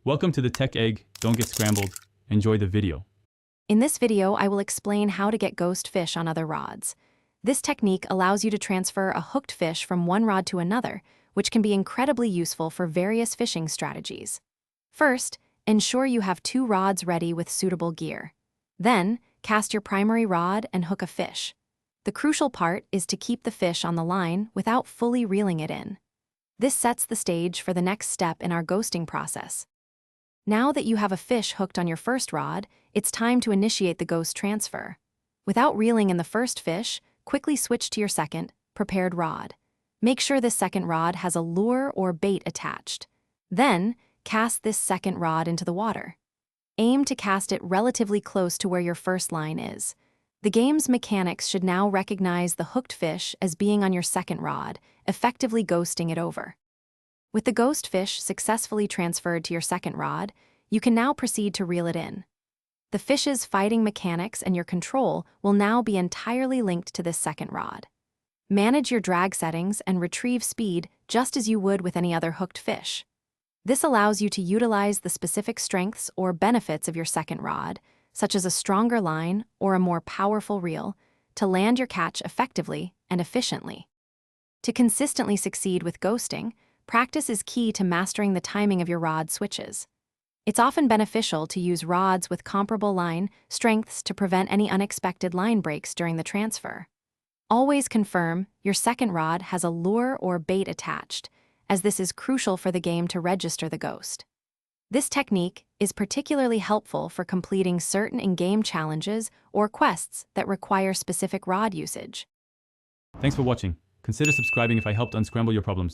Welcome to the Tech Egg. Don't get scrambled. Enjoy the video. In this video, I will explain how to get ghost fish on other rods. This technique allows you to transfer a hooked fish from one rod to another, which can be incredibly useful for various fishing strategies. First, ensure you have two rods ready with suitable gear. Then, cast your primary rod and hook a fish. The crucial part is to keep the fish on the line without fully reeling it in. This sets the stage for the next step in our ghosting process. Now that you have a fish hooked on your first rod, it's time to initiate the ghost transfer. Without reeling in the first fish, quickly switch to your second, prepared rod. Make sure this second rod has a lure or bait attached. Then, cast this second rod into the water. Aim to cast it relatively close to where your first line is. The game's mechanics should now recognize the hooked fish as being on your second rod, effectively ghosting it over. With the ghost fish successfully transferred to your second rod, you can now proceed to reel it in. The fish's fighting mechanics and your control will now be entirely linked to this second rod. Manage your drag settings and retrieve speed just as you would with any other hooked fish. This allows you to utilize the specific strengths or benefits of your second rod, such as a stronger line or a more powerful reel, to land your catch effectively and efficiently. To consistently succeed with ghosting, practice is key to mastering the timing of your rod switches. It's often beneficial to use rods with comparable line strengths to prevent any unexpected line breaks during the transfer. Always confirm your second rod has a lure or bait attached, as this is crucial for the game to register the ghost. This technique is particularly helpful for completing certain in-game challenges or quests that require specific rod usage. Thanks for watching. Consider subscribing if I helped unscramble your problems.